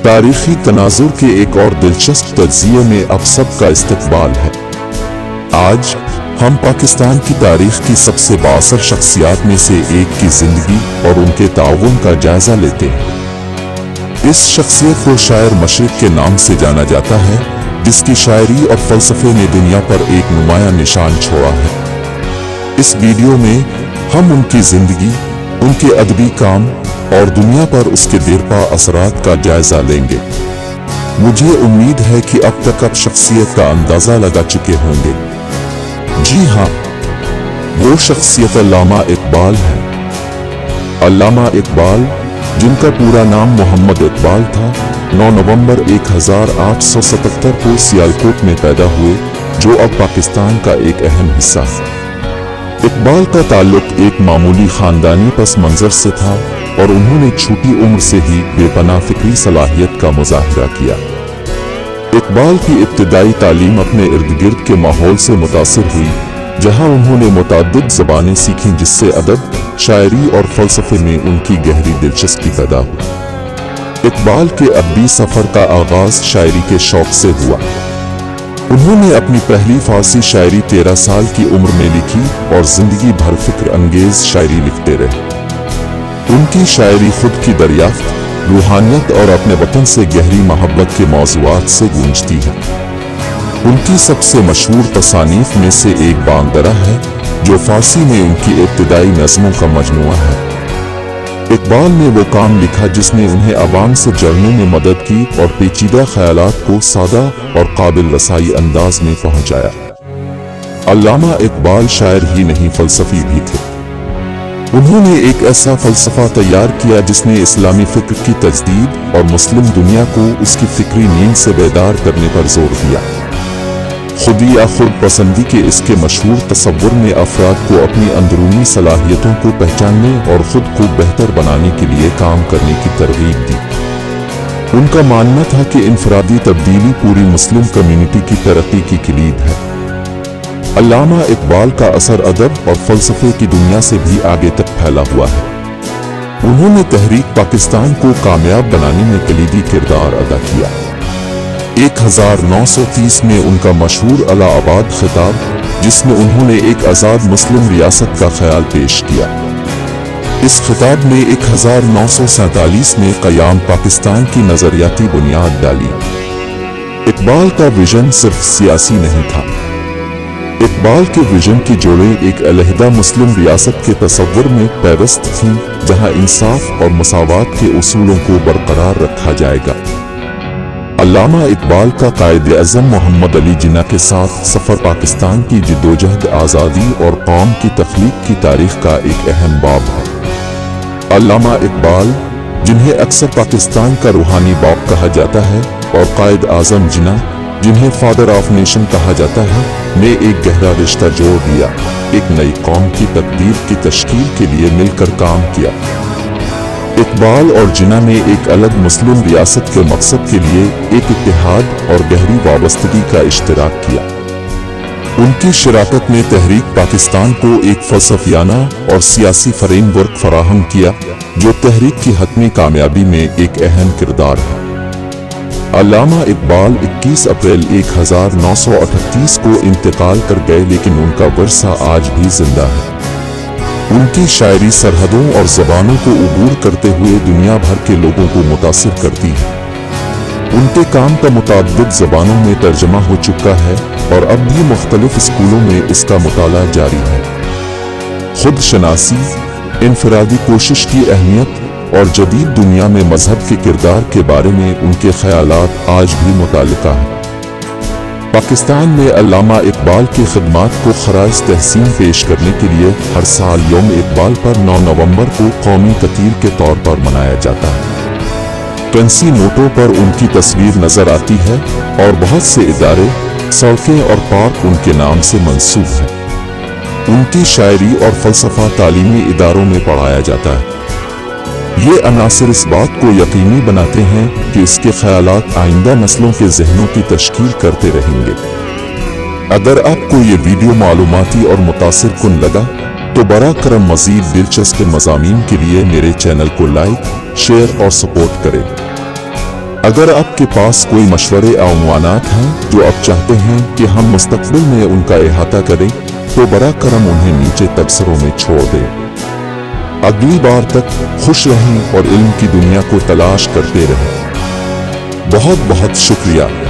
तारीखी तनाजुर के एक और दिलचस्प तज्ज़िये में आप सबका इस्तकबाल है। आज हम पाकिस्तान की तारीख की सबसे बाअसर शख्सियात में से एक की जिंदगी और उनके ताउन का जायजा लेते हैं। इस शख्सियत को शायर मशरिक के नाम से जाना जाता है, जिसकी शायरी और फलसफे ने दुनिया पर एक नुमाया निशान छोड़ा है। इस वीडियो में हम उनकी जिंदगी, उनके अदबी काम और दुनिया पर उसके देरपा असरात का जायजा लेंगे। मुझे उम्मीद है कि अब तक आप शख्सियत का अंदाजा लगा चुके होंगे। जी हाँ, वो शख्सियत अल्लामा इकबाल है। अल्लामा इकबाल, जिनका पूरा नाम मोहम्मद इकबाल था, 9 नवंबर 1877 को सियालकोट में पैदा हुए, जो अब पाकिस्तान का एक अहम हिस्सा है। इकबाल का ताल्लुक एक मामूली खानदानी पस मंजर से था और उन्होंने छोटी उम्र से ही बेपनाह फिक्री सलाहियत का मुजाहिरा किया। इकबाल की इब्तिदाई तालीम अपने इर्द गिर्द के माहौल से मुतासिर हुई, जहां उन्होंने मुताद्दिद ज़बानें सीखीं, जिससे अदब, शायरी और फ़लसफ़े में उनकी गहरी दिलचस्पी पैदा हुई। इकबाल के अदबी सफ़र का आगाज़ शायरी के शौक़ से हुआ। उन्होंने अपनी पहली फ़ारसी शायरी 13 साल की उम्र में लिखी और ज़िंदगी भर फ़िक्र अंगेज़ शायरी लिखते रहे। उनकी शायरी खुद की दरियाफ्त, रूहानियत और अपने वतन से गहरी मोहब्बत के मौज़ूआत से गूंजती है। उनकी सबसे मशहूर तसानीफ में से एक बांगदरा है, जो फ़ारसी में उनकी इब्तिदाई नज़मों का मजमुआ है। इकबाल ने वो काम लिखा जिसने उन्हें अवाम से जुड़ने में मदद की और पेचीदा ख्यालात को सादा और काबिल रसाई अंदाज में पहुंचाया। अल्लामा इकबाल शायर ही नहीं, फ़लसफ़ी भी थे। उन्होंने एक ऐसा फ़लसफ़ा तैयार किया जिसने इस्लामी फ़िक्र की तजदीद और मुस्लिम दुनिया को उसकी फ़िक्री नींद से बेदार करने पर जोर दिया। खुदी या खुद पसंदी के इसके मशहूर तसव्वुर ने अफराद को अपनी अंदरूनी सलाहियतों को पहचानने और खुद को बेहतर बनाने के लिए काम करने की तरगीब दी। उनका मानना था कि इनफरादी तब्दीली पूरी मुस्लिम कम्युनिटी की तरक्की की किलीद है। अल्लामा इकबाल का असर अदब और फ़लसफ़े की दुनिया से भी आगे तक फैला हुआ है। उन्होंने तहरीक पाकिस्तान को कामयाब बनाने में कलीदी किरदार अदा किया। 1930 में उनका मशहूर अलाहाबाद खिताब, जिसमें उन्होंने एक आज़ाद मुस्लिम रियासत का ख्याल पेश किया। इस खिताब में 1947 में क़याम पाकिस्तान की नज़रियाती बुनियाद डाली। इकबाल का विजन सिर्फ सियासी नहीं था। इकबाल के विजन की जोड़ें एक अलहदा मुस्लिम रियासत के तसव्वुर में पैवस्त थीं, जहां इंसाफ और मसावात के उसूलों को बरकरार रखा जाएगा। अल्लामा इकबाल का कायद-ए-आज़म मोहम्मद अली जिन्ना के साथ सफ़र पाकिस्तान की जिद्दोजहद, आज़ादी और कौम की तख्लीक की तारीख का एक अहम बाब है। अल्लामा इकबाल, जिन्हें अक्सर पाकिस्तान का रूहानी बाप कहा जाता है, और कायद-ए-आज़म जिन्ना, जिन्हें फादर ऑफ नेशन कहा जाता है, ने एक गहरा रिश्ता जोड़ दिया। एक नई कौम की तकदीर की तश्कील के लिए मिलकर काम किया। इकबाल और जिन्ना ने एक अलग मुस्लिम रियासत के मकसद के लिए एक इत्तेहाद और गहरी वाबस्तगी का इश्तिराक किया। उनकी शराकत ने तहरीक पाकिस्तान को एक फ़लसफ़ियाना और सियासी फ्रेमवर्क फराहम किया, जो तहरीक की हतमी कामयाबी में एक अहम किरदार है। अल्लामा इकबाल 21 अप्रैल 1938 को इंतकाल कर गए, लेकिन उनका वर्सा आज भी जिंदा है। उनकी शायरी सरहदों और ज़बानों को उबूर करते हुए दुनिया भर के लोगों को मुतासिर करती है। उनके काम का मुताद्दिद ज़बानों में तर्जमा हो चुका है और अब भी मुख्तलिफ स्कूलों में इसका मुताला जारी है। खुद शनासी, इनफरादी कोशिश की अहमियत और जदीद दुनिया में मजहब के किरदार के बारे में उनके ख्यालात आज भी मुतालिका है। पाकिस्तान में अल्लामा इकबाल की खिदमात को खराज तहसीन पेश करने के लिए हर साल यौम इकबाल पर 9 नवंबर को कौमी कतीर के तौर पर मनाया जाता है। करेंसी नोटों पर उनकी तस्वीर नजर आती है और बहुत से इदारे, सड़कें और पार्क उनके नाम से मंसूब हैं। उनकी शायरी और फलसफा तालीमी इदारों में पढ़ाया जाता है। ये अनासिर इस बात को यकीनी बनाते हैं कि इसके ख्यालात आइंदा नस्लों के जहनों की तश्कील करते रहेंगे। अगर आपको ये वीडियो मालूमाती और मुतासिर कुन लगा तो बरा करम मज़ीद दिलचस्प मज़ामीन के लिए मेरे चैनल को लाइक, शेयर और सपोर्ट करें। اگر آپ کے پاس کوئی مشورے اور عنوانات ہیں جو آپ چاہتے ہیں کہ ہم مستقبل میں ان کا احاطہ کریں تو براہ کرم انہیں نیچے تبصروں میں چھوڑ دیں۔ اگلی بار تک خوش رہیں اور علم کی دنیا کو تلاش کرتے رہیں۔ بہت بہت شکریہ۔